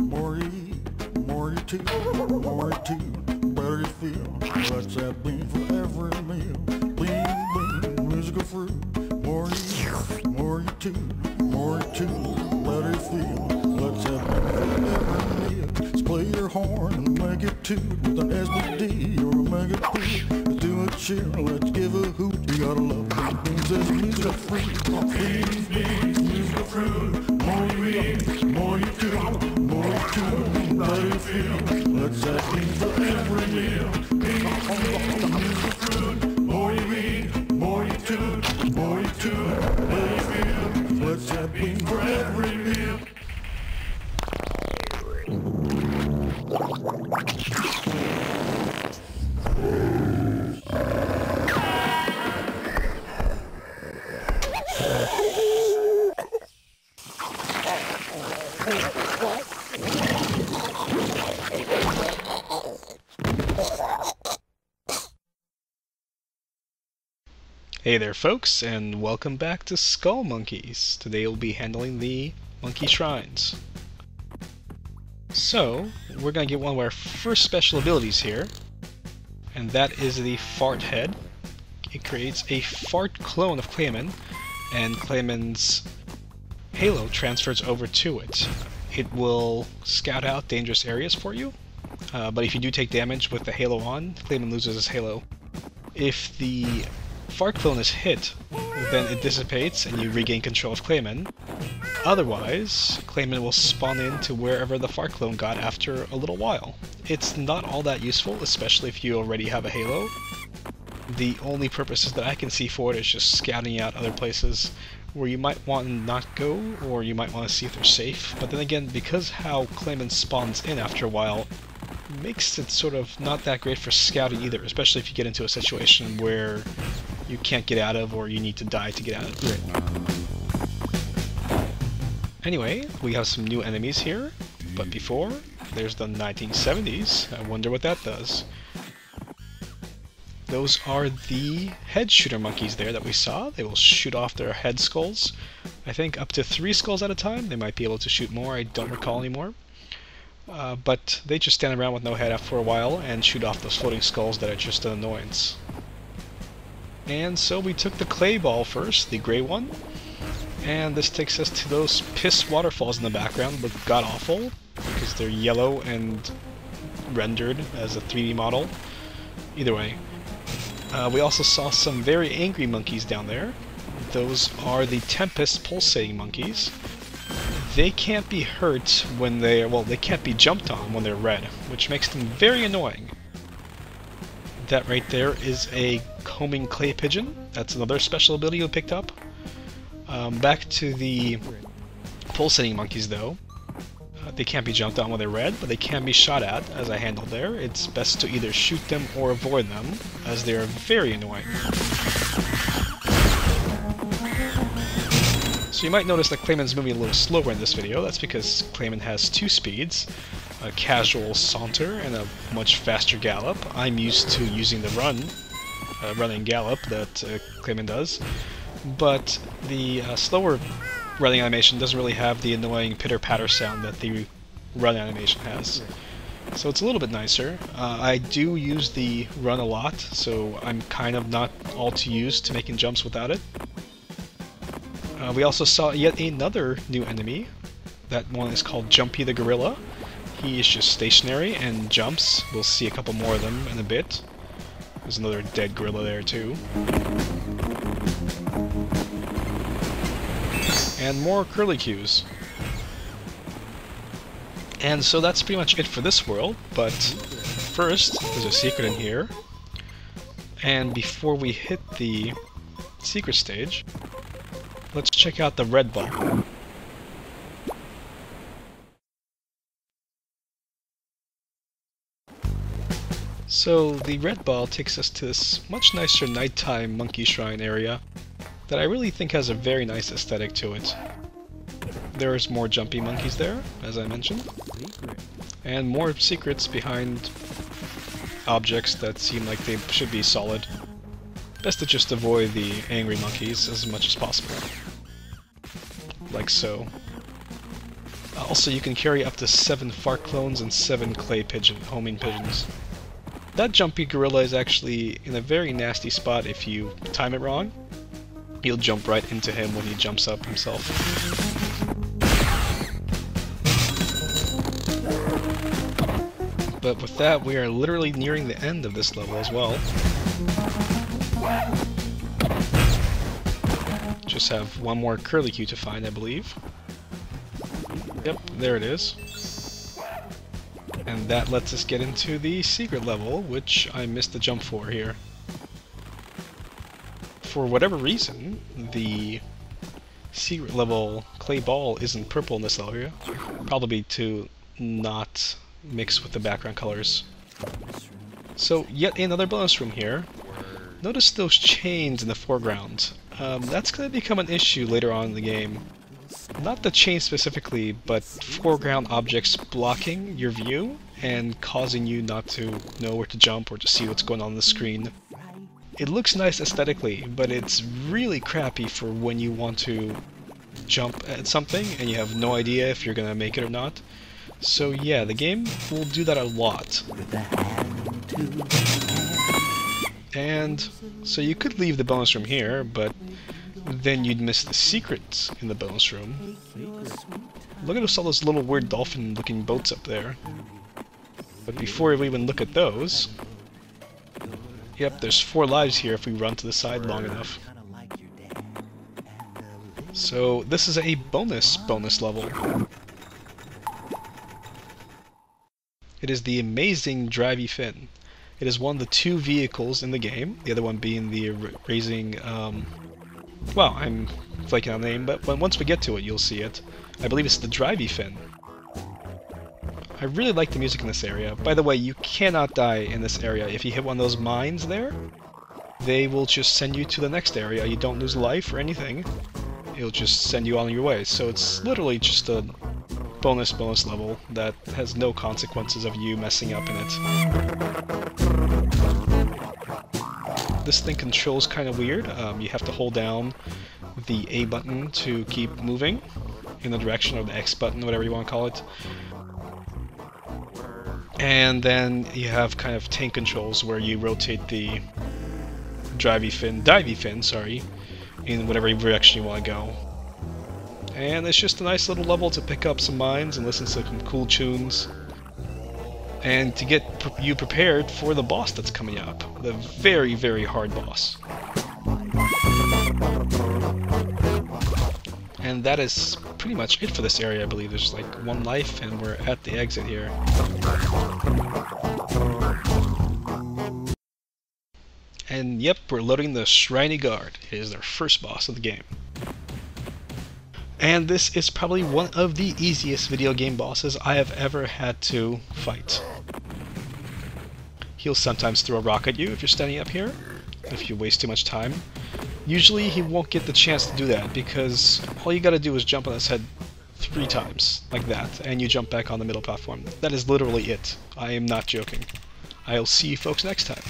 More you eat, more you chew, more you chew, better you feel. Let's have bean for every meal. Bean, bean, musical fruit. More you eat, more you chew, more you chew, better you feel. Let's have bean for every meal. Let's play your horn and make it toot with an SBD or a mega P. Let's do a cheer, let's give a hoot. You gotta love beans, beans as musical fruit. Beans, beans, musical fruit. More you eat, more you chew, more you chew, better you feel. Let's have beans for every meal. Beans, beans, musical fruit. More you eat, more you chew, more you chew, better you feel. Let's have beans for every meal. Hey there folks, and welcome back to Skullmonkeys. Today we'll be handling the monkey shrines. So, we're going to get one of our first special abilities here, and that is the Fart Head. It creates a fart clone of Clayman, and Clayman's halo transfers over to it. It will scout out dangerous areas for you, but if you do take damage with the halo on, Clayman loses his halo. If the fart clone is hit, then it dissipates and you regain control of Clayman. Otherwise, Clayman will spawn into wherever the fart clone got after a little while. It's not all that useful, especially if you already have a halo. The only purposes that I can see for it is just scouting out other places where you might want to not go, or you might want to see if they're safe. But then again, because how Clayman spawns in after a while, makes it sort of not that great for scouting either, especially if you get into a situation where you can't get out of, or you need to die to get out of it. Anyway, we have some new enemies here, but before, there's the 1970s. I wonder what that does. Those are the head shooter monkeys there that we saw. They will shoot off their head skulls. I think up to 3 skulls at a time. They might be able to shoot more, I don't recall anymore. But they just stand around with no head for a while and shoot off those floating skulls that are just an annoyance. And so we took the clay ball first, the gray one, and this takes us to those piss waterfalls in the background that look god-awful because they're yellow and rendered as a 3D model. Either way. We also saw some very angry monkeys down there. Those are the Tempest pulsating monkeys. They can't be hurt when they can't be jumped on when they're red, which makes them very annoying. That right there is a combing clay pigeon. That's another special ability you picked up. Back to the pulsating monkeys though. They can't be jumped on when they're red, but they can be shot at, as I handled there. It's best to either shoot them or avoid them, as they are very annoying. So you might notice that Clayman's moving a little slower in this video. That's because Clayman has 2 speeds, a casual saunter and a much faster gallop. I'm used to using the running gallop that Clayman does, but the slower running animation doesn't really have the annoying pitter-patter sound that the run animation has. So it's a little bit nicer. I do use the run a lot, so I'm kind of not all too used to making jumps without it. We also saw yet another new enemy. That one is called Jumpy the Gorilla. He is just stationary and jumps. We'll see a couple more of them in a bit. There's another dead gorilla there too. And more curlicues. And so that's pretty much it for this world, but first, there's a secret in here. And before we hit the secret stage, let's check out the red ball. So the red ball takes us to this much nicer nighttime monkey shrine area that I really think has a very nice aesthetic to it. There's more jumpy monkeys there, as I mentioned, and more secrets behind objects that seem like they should be solid. Best to just avoid the angry monkeys as much as possible. Like so. Also, you can carry up to 7 fart clones and 7 clay homing pigeons. That jumpy gorilla is actually in a very nasty spot if you time it wrong. You'll jump right into him when he jumps up himself. But with that, we are literally nearing the end of this level as well. Just have one more curlicue to find, I believe. Yep, there it is. And that lets us get into the secret level, which I missed the jump for here. For whatever reason, the secret level clay ball isn't purple in this area. Probably to not mix with the background colors. So yet another bonus room here. Notice those chains in the foreground. That's going to become an issue later on in the game. Not the chain specifically, but foreground objects blocking your view and causing you not to know where to jump or to see what's going on the screen. It looks nice aesthetically, but it's really crappy for when you want to jump at something and you have no idea if you're going to make it or not. So yeah, the game will do that a lot. And so you could leave the bonus room here, but then you'd miss the secrets in the bonus room. Look at all those little weird dolphin-looking boats up there. But before we even look at those... Yep, there's 4 lives here if we run to the side long enough. So this is a bonus level. It is the amazing Drivey-Fin. It is one of the 2 vehicles in the game, the other one being the raising... well, I'm flaking on the name, but once we get to it, you'll see it. I believe it's the Drivey-Fin. I really like the music in this area. By the way, you cannot die in this area. If you hit one of those mines there, they will just send you to the next area. You don't lose life or anything. It'll just send you on your way. So it's literally just a bonus level that has no consequences of you messing up in it. This thing controls kind of weird. You have to hold down the A button to keep moving in the direction, or the X button, whatever you want to call it. And then you have kind of tank controls where you rotate the Drivey-Fin, sorry, in whatever direction you want to go. And it's just a nice little level to pick up some mines and listen to some cool tunes. And to get you prepared for the boss that's coming up. The very, very hard boss. And that is pretty much it for this area, I believe. There's like 1 life and we're at the exit here. And yep, we're loading the Shriny Guard. It is their first boss of the game. And this is probably one of the easiest video game bosses I have ever had to fight. He'll sometimes throw a rock at you if you're standing up here, if you waste too much time. Usually he won't get the chance to do that, because all you gotta do is jump on his head 3 times, like that, and you jump back on the middle platform. That is literally it. I am not joking. I'll see you folks next time.